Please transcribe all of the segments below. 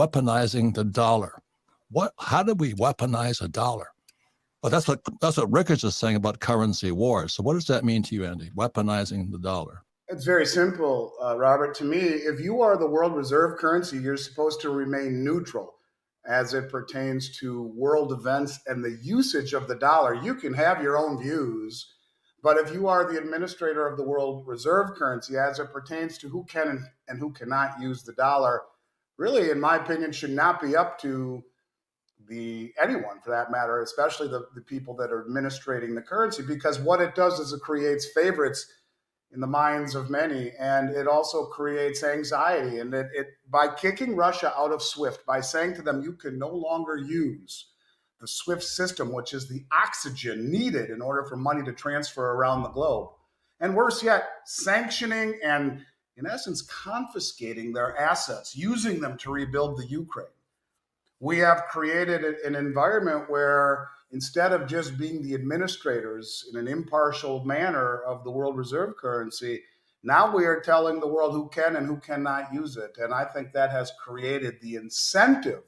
weaponizing the dollar. How did we weaponize a dollar? Well, that's what Rickards is saying about currency wars. So what does that mean to you, Andy? Weaponizing the dollar. It's very simple, Robert. To me, if you are the world reserve currency, you're supposed to remain neutral as it pertains to world events and the usage of the dollar. You can have your own views, but if you are the administrator of the world reserve currency, as it pertains to who can and who cannot use the dollar, really, in my opinion, should not be up to anyone for that matter, especially the people that are administrating the currency, because what it does is it creates favorites in the minds of many, and it also creates anxiety. And it by kicking Russia out of SWIFT, by saying to them, you can no longer use the SWIFT system, which is the oxygen needed in order for money to transfer around the globe. And worse yet, sanctioning and, in essence, confiscating their assets, using them to rebuild the Ukraine. We have created an environment where instead of just being the administrators in an impartial manner of the world reserve currency, now we are telling the world who can and who cannot use it. And I think that has created the incentive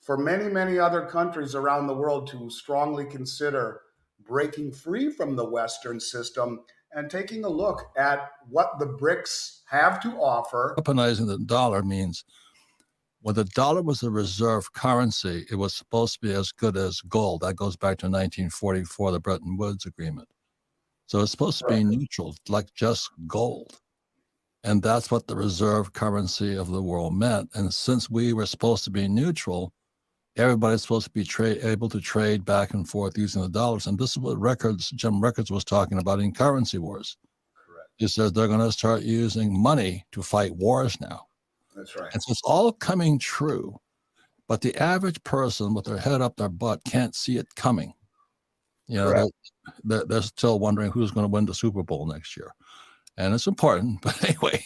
for many, many other countries around the world to strongly consider breaking free from the Western system and taking a look at what the BRICS have to offer. Weaponizing the dollar means when the dollar was a reserve currency, it was supposed to be as good as gold. That goes back to 1944, the Bretton Woods Agreement. So it's supposed to be neutral, like just gold. And that's what the reserve currency of the world meant. And since we were supposed to be neutral, everybody's supposed to be able to trade back and forth using the dollars. And this is what Jim Rickards was talking about in currency wars. Correct. He says they're going to start using money to fight wars now. That's right. And so it's all coming true, but the average person with their head up their butt can't see it coming. You know, they're still wondering who's going to win the Super Bowl next year. And it's important, but anyway,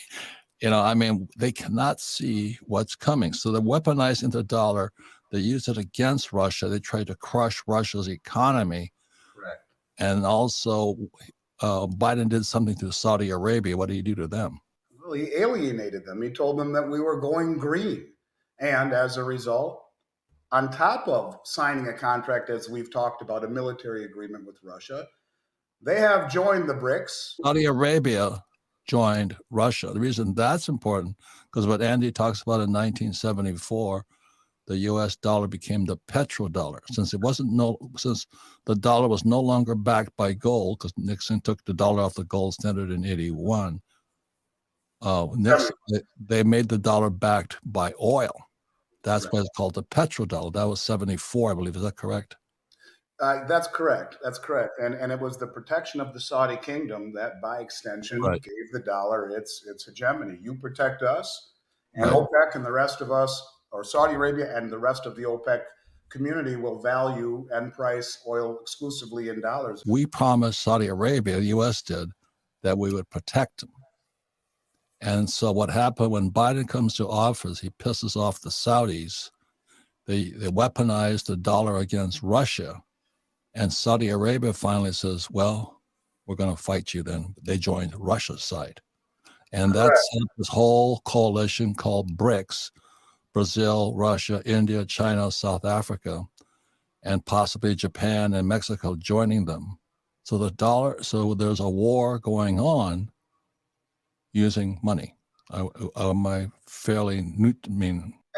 you know, I mean, they cannot see what's coming. So they're weaponizing the dollar. They use it against Russia. They try to crush Russia's economy. Correct. And also, Biden did something to Saudi Arabia. What do you do to them? Well, he alienated them. He told them that we were going green. And as a result, on top of signing a contract, as we've talked about, a military agreement with Russia, they have joined the BRICS. Saudi Arabia joined Russia. The reason that's important, because what Andy talks about in 1974, the U.S. dollar became the petrodollar. Since the dollar was no longer backed by gold, because Nixon took the dollar off the gold standard in 81. Next, they made the dollar backed by oil. That's why it's called the petrodollar. That was 74, I believe. Is that correct? That's correct. That's correct. And it was the protection of the Saudi kingdom that, by extension, gave the dollar its hegemony. You protect us, and OPEC and the rest of us, or Saudi Arabia and the rest of the OPEC community, will value and price oil exclusively in dollars. We promised Saudi Arabia, the U.S. did, that we would protect them. And so what happened when Biden comes to office, he pisses off the Saudis. They weaponize the dollar against Russia. And Saudi Arabia finally says, well, we're going to fight you then. They joined Russia's side. And that's this whole coalition called BRICS, Brazil, Russia, India, China, South Africa, and possibly Japan and Mexico joining them. So there's a war going on using money. Am I fairly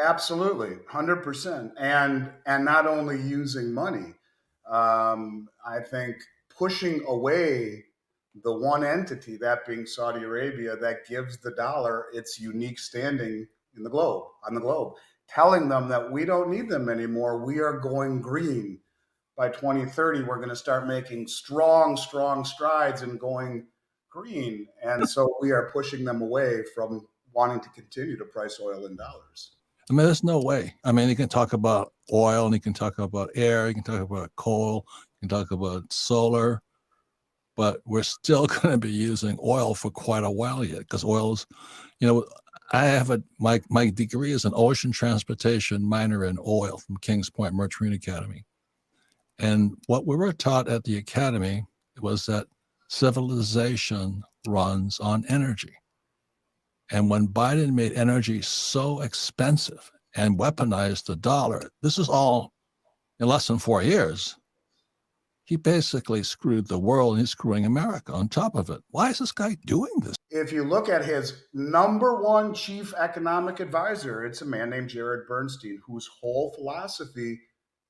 Absolutely, 100%. And not only using money, I think pushing away the one entity, that being Saudi Arabia, that gives the dollar its unique standing on the globe, telling them that we don't need them anymore. We are going green. By 2030, we're going to start making strong strides in going green. And so we are pushing them away from wanting to continue to price oil in dollars. I mean, there's no way. I mean, you can talk about oil, and you can talk about air, you can talk about coal, you can talk about solar, but we're still going to be using oil for quite a while yet, because oil's, you know, I have my degree is an ocean transportation minor in oil from Kings Point Merchant Academy. And what we were taught at the academy was that civilization runs on energy. And when Biden made energy so expensive and weaponized the dollar. This is all in less than 4 years. He basically screwed the world and he's screwing America on top of it. Why is this guy doing this? If you look at his number one chief economic advisor, it's a man named Jared Bernstein, whose whole philosophy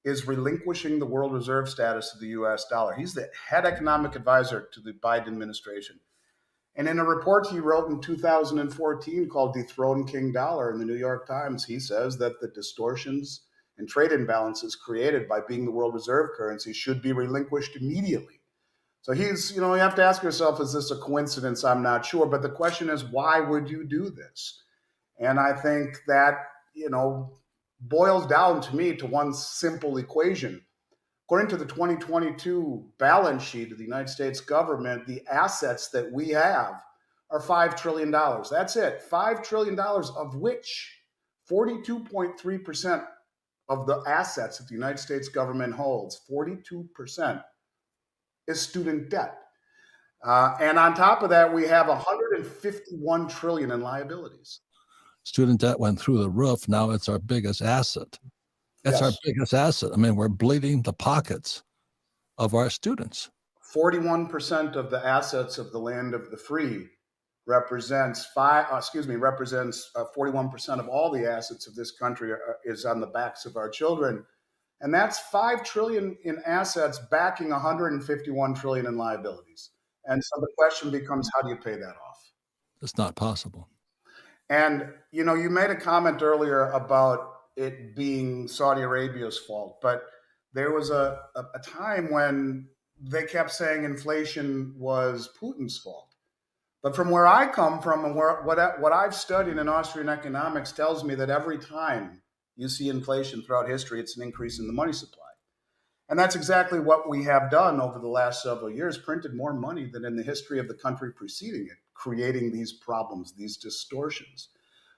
is relinquishing the world reserve status of the US dollar. He's the head economic advisor to the Biden administration. And in a report he wrote in 2014 called Dethrone King Dollar in the New York Times, he says that the distortions and trade imbalances created by being the world reserve currency should be relinquished immediately. So he's, you have to ask yourself, is this a coincidence? I'm not sure. But the question is, why would you do this? And I think that, boils down to me to one simple equation. According to the 2022 balance sheet of the United States government, the assets that we have are $5 trillion. That's it, $5 trillion, of which 42.3% of the assets that the United States government holds, 42%, is student debt. And on top of that, we have 151 trillion in liabilities. Student debt went through the roof. Now it's our biggest asset. It's our biggest asset. I mean, we're bleeding the pockets of our students. 41% of the assets of the land of the free represents 41% of all the assets of this country is on the backs of our children. And that's 5 trillion in assets backing 151 trillion in liabilities. And so the question becomes, how do you pay that off? It's not possible. And, you made a comment earlier about it being Saudi Arabia's fault, but there was a time when they kept saying inflation was Putin's fault. But from where I come from and what I've studied in Austrian economics tells me that every time you see inflation throughout history, it's an increase in the money supply. And that's exactly what we have done over the last several years, printed more money than in the history of the country preceding it, creating these problems, these distortions.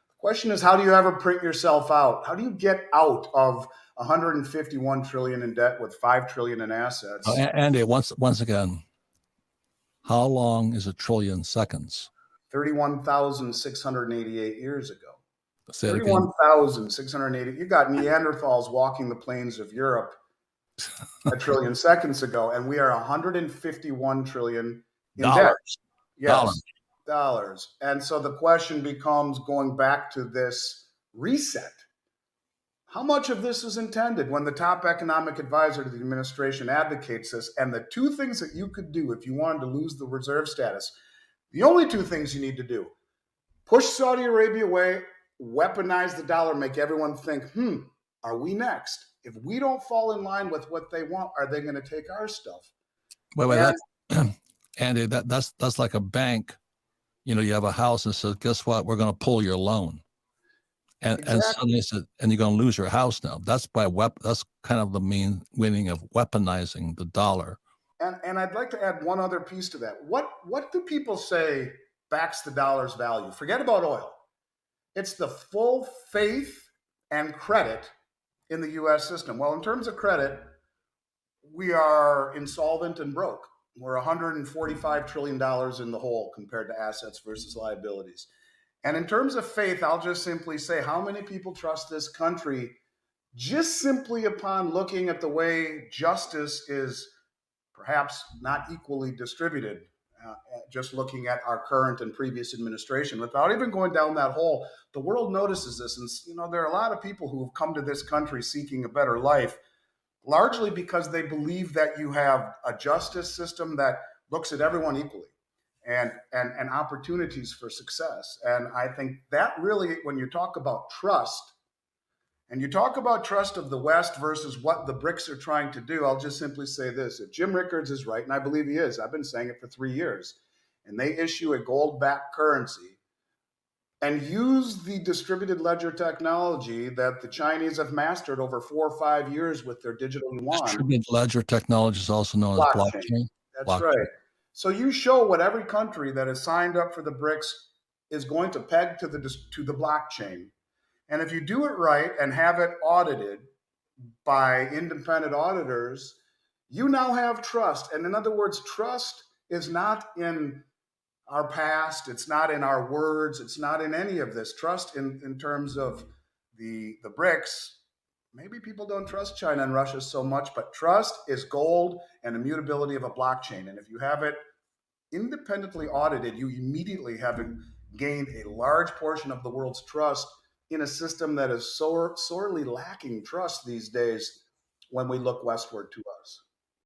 The question is, how do you ever print yourself out? How do you get out of 151 trillion in debt with 5 trillion in assets? Andy, once again, how long is a trillion seconds? 31,688 years ago. Say 31,680. You got Neanderthals walking the plains of Europe a trillion seconds ago, and we are 151 trillion in debt. Yes, dollars. And so the question becomes, going back to this reset, how much of this is intended when the top economic advisor to the administration advocates this? And the two things that you could do if you wanted to lose the reserve status, the only two things you need to do: push Saudi Arabia away, weaponize the dollar, make everyone think, are we next? If we don't fall in line with what they want, are they going to take our stuff? Wait, Andy, that's like a bank. You have a house and says, guess what? We're going to pull your loan. And suddenly said, and you're going to lose your house now. That's that's kind of the meaning of weaponizing the dollar. And I'd like to add one other piece to that. What do people say backs the dollar's value? Forget about oil. It's the full faith and credit in the US system. Well, in terms of credit, we are insolvent and broke. We're $145 trillion in the hole compared to assets versus liabilities. And in terms of faith, I'll just simply say, how many people trust this country just simply upon looking at the way justice is perhaps not equally distributed, just looking at our current and previous administration, without even going down that hole? The world notices this. And, there are a lot of people who have come to this country seeking a better life, largely because they believe that you have a justice system that looks at everyone equally and opportunities for success. And I think that really, when you talk about trust, and you talk about trust of the West versus what the BRICS are trying to do, I'll just simply say this. If Jim Rickards is right, and I believe he is, I've been saying it for 3 years, and they issue a gold-backed currency and use the distributed ledger technology that the Chinese have mastered over 4 or 5 years with their digital yuan. Distributed ledger technology is also known as blockchain. That's right. So you show what every country that has signed up for the BRICS is going to peg to the blockchain. And if you do it right and have it audited by independent auditors, you now have trust. And in other words, trust is not in our past. It's not in our words. It's not in any of this. Trust in terms of the BRICS, maybe people don't trust China and Russia so much, but trust is gold and immutability of a blockchain. And if you have it independently audited, you immediately have gained a large portion of the world's trust in a system that is sorely lacking trust these days when we look westward to us.